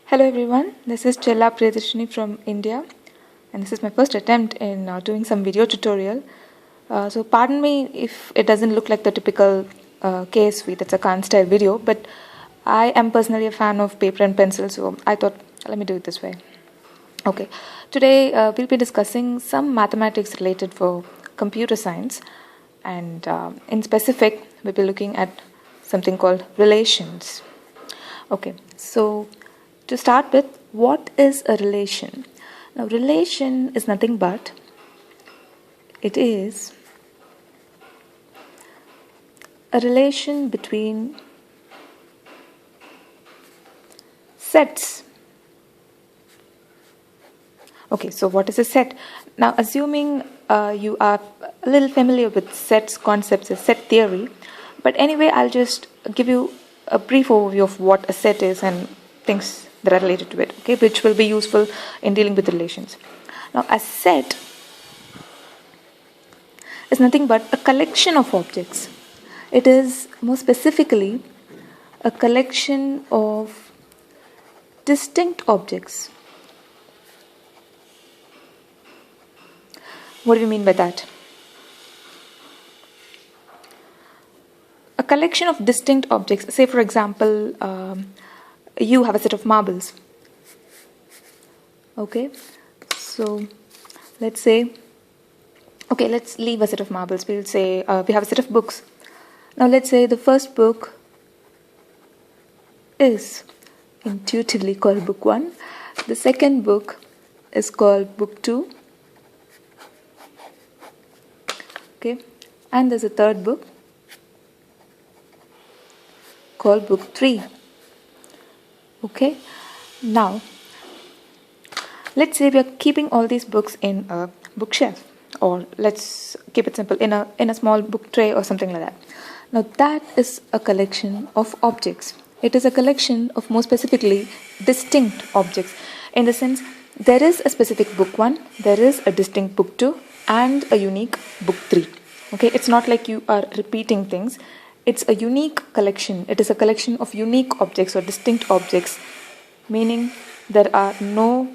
Hello everyone, this is Chella Priyadarshini from India, and this is my first attempt in doing some video tutorial. So pardon me if it doesn't look like the typical KSV, that's a Khan style video, but I am personally a fan of paper and pencil, so I thought let me do it this way. Okay, today we'll be discussing some mathematics related for computer science, and in specific we'll be looking at something called relations. Okay, so to start with, what is a relation? Now, relation is nothing but it is a relation between sets. Okay, so what is a set? Now, assuming you are a little familiar with sets concepts, set theory, but anyway, I'll just give you a brief overview of what a set is and things that are related to it, okay, which will be useful in dealing with relations. Now, a set is nothing but a collection of objects. It is more specifically a collection of distinct objects. What do we mean by that? A collection of distinct objects. Say, for example, you have a set of marbles. Okay, so let's say, okay, let's leave a set of marbles. We'll say we have a set of books. Now, let's say the first book is intuitively called book 1. The second book is called book 2. Okay, and there's a third book called book 3. Okay, now let's say we are keeping all these books in a bookshelf, or let's keep it simple, in a small book tray or something like that. Now that is a collection of objects. It is a collection of, more specifically, distinct objects, in the sense there is a specific book 1, there is a distinct book 2, and a unique book 3. Okay, it's not like you are repeating things. It's a unique collection. It is a collection of unique objects or distinct objects, meaning there are no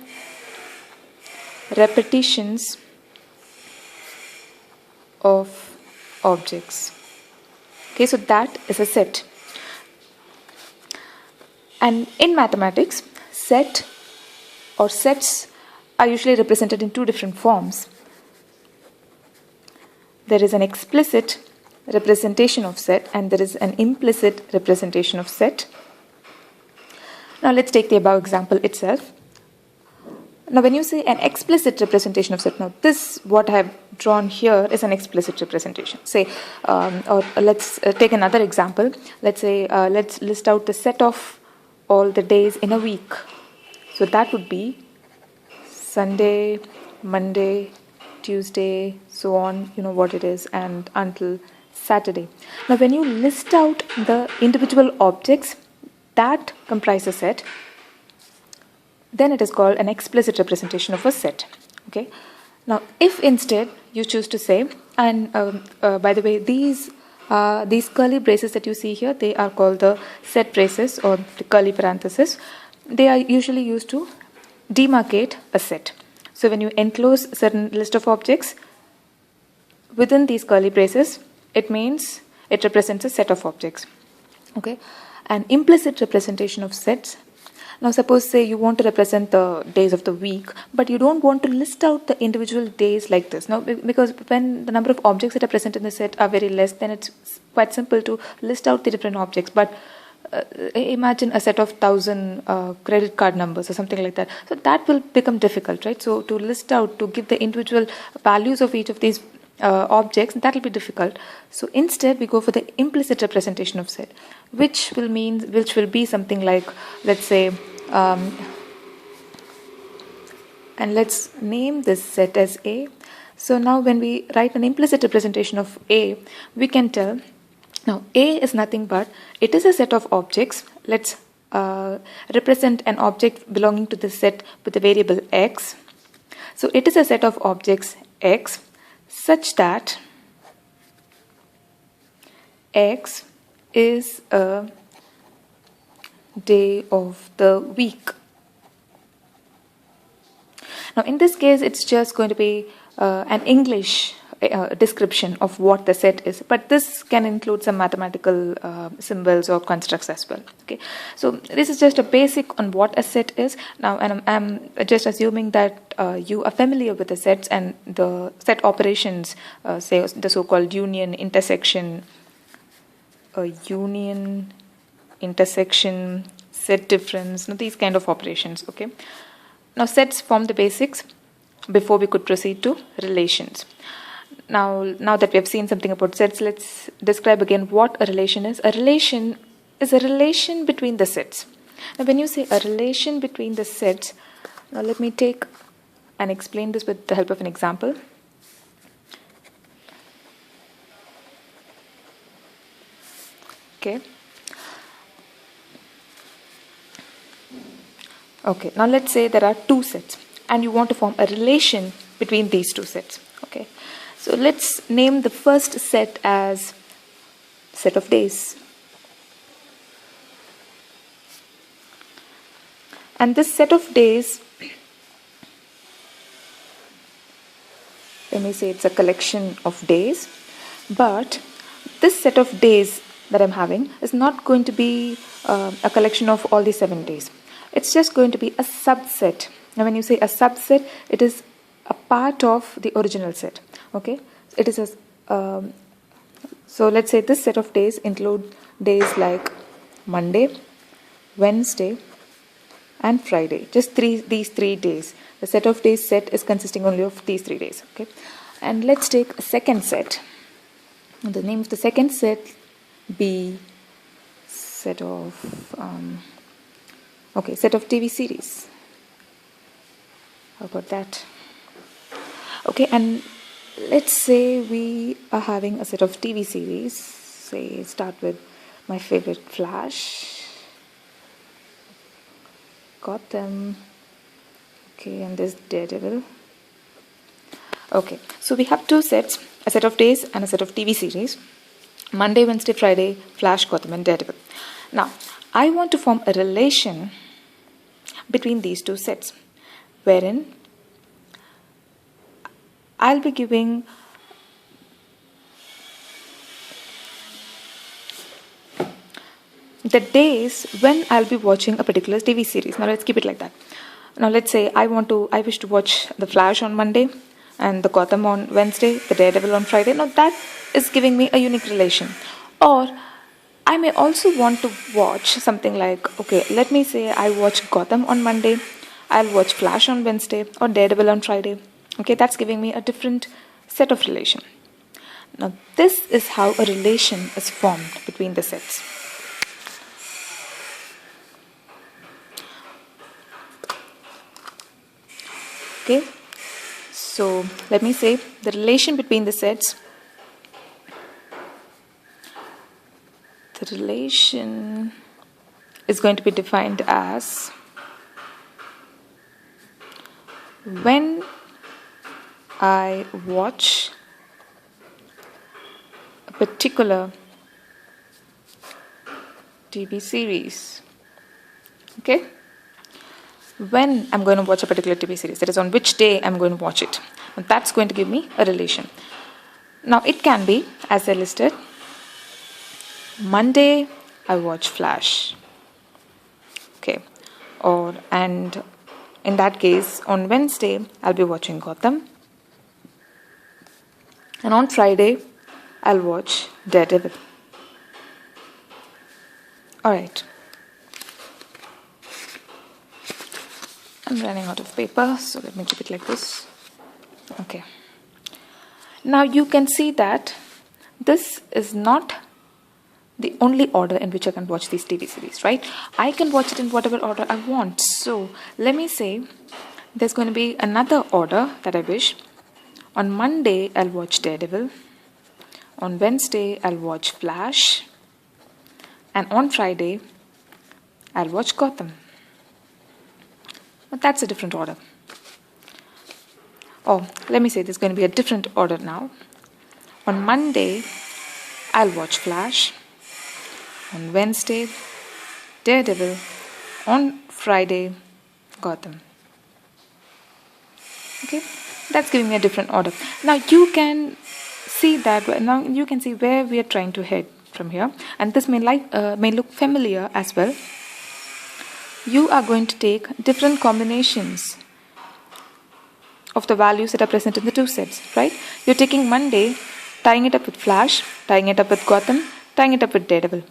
repetitions of objects. Okay, so that is a set. And in mathematics, set or sets are usually represented in two different forms. There is an explicit representation of set and there is an implicit representation of set. Now let's take the above example itself. Now when you say an explicit representation of set, now this what I have drawn here is an explicit representation. Say, or let's take another example. Let's say let's list out the set of all the days in a week. So that would be Sunday, Monday, Tuesday, so on, you know what it is, and until Saturday. Now when you list out the individual objects that comprise a set, then it is called an explicit representation of a set. Okay. Now if instead you choose to say, and by the way, these curly braces that you see here, they are called the set braces or the curly parentheses. They are usually used to demarcate a set. So when you enclose a certain list of objects within these curly braces, it means it represents a set of objects. Okay, an implicit representation of sets. Now suppose, say, you want to represent the days of the week, but you don't want to list out the individual days like this. Now, because when the number of objects that are present in the set are very less, then it's quite simple to list out the different objects. But imagine a set of 1,000 credit card numbers or something like that. So that will become difficult, right? So to list out, to give the individual values of each of these objects, that will be difficult. So instead we go for the implicit representation of set, which will be something like, let's say, and let's name this set as A. So now when we write an implicit representation of A, we can tell, now A is nothing but, it is a set of objects. Let's represent an object belonging to the set with the variable x. So it is a set of objects x such that x is a day of the week. Now in this case, it's just going to be an English description of what the set is, but this can include some mathematical symbols or constructs as well. Okay, so this is just a basic on what a set is. Now, and I'm just assuming that you are familiar with the sets and the set operations, say the so-called union, intersection, set difference, these kind of operations. Okay, now sets form the basics before we could proceed to relations. Now that we have seen something about sets, let's describe again what a relation is. A relation is a relation between the sets. Now when you say a relation between the sets, now let me take and explain this with the help of an example. Okay, now let's say there are two sets and you want to form a relation between these two sets. Okay, so let's name the first set as set of days. And this set of days, let me say it's a collection of days, but this set of days that I'm having is not going to be a collection of all the 7 days. It's just going to be a subset. Now when you say a subset, it is a part of the original set. Okay, it is a so let's say this set of days include days like Monday, Wednesday and Friday. Just these 3 days. The set of days set is consisting only of these 3 days. Okay, and let's take a second set. And the name of the second set be set of set of TV series. How about that? Okay, and let's say we are having a set of TV series. Say start with my favorite Flash, Gotham, okay, and this Daredevil. Okay, so we have 2 sets, a set of days and a set of TV series. Monday, Wednesday, Friday, Flash, Gotham and Daredevil. Now, I want to form a relation between these 2 sets, wherein I'll be giving the days when I'll be watching a particular TV series. Now let's keep it like that. Now let's say I wish to watch the Flash on Monday and the Gotham on Wednesday, the Daredevil on Friday. Now that is giving me a unique relation. Or I may also want to watch something like, okay, let me say I watch Gotham on Monday, I'll watch Flash on Wednesday or Daredevil on Friday. Okay, that's giving me a different set of relation. Now this is how a relation is formed between the sets. Okay, so let me say the relation between the sets. The relation is going to be defined as when I watch a particular TV series. Okay? When I'm going to watch a particular TV series, that is on which day I'm going to watch it. And that's going to give me a relation. Now it can be, as I listed, Monday I watch Flash. Okay. And in that case, on Wednesday I'll be watching Gotham. And on Friday I'll watch Daredevil. Alright. I'm running out of paper, so let me keep it like this. Okay. Now you can see that this is not the only order in which I can watch these TV series, right? I can watch it in whatever order I want. So let me say there's going to be another order that I wish. On Monday, I'll watch Daredevil. On Wednesday, I'll watch Flash. And on Friday, I'll watch Gotham. But that's a different order. Oh, let me say there's going to be a different order now. On Monday, I'll watch Flash. On Wednesday, Daredevil. On Friday, Gotham. Okay, that's giving me a different order. Now you can see that. Now you can see where we are trying to head from here, and this may look familiar as well. You are going to take different combinations of the values that are present in the two sets, right? You're taking Monday, tying it up with Flash, tying it up with Gotham, tying it up with Daredevil.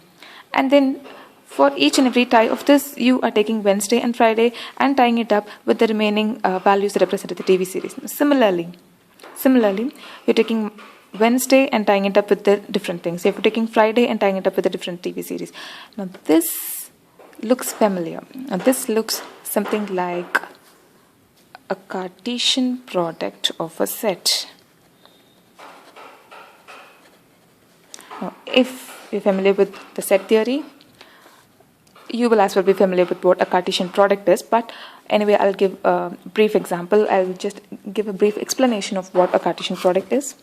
And then for each and every tie of this, you are taking Wednesday and Friday and tying it up with the remaining values that are present in the TV series. Similarly, you're taking Wednesday and tying it up with the different things. You're taking Friday and tying it up with a different TV series. Now this looks familiar. Now this looks something like a Cartesian product of a set. Now, if you're familiar with the set theory, you will as well be familiar with what a Cartesian product is. But anyway, I'll give a brief example. I'll just give a brief explanation of what a Cartesian product is.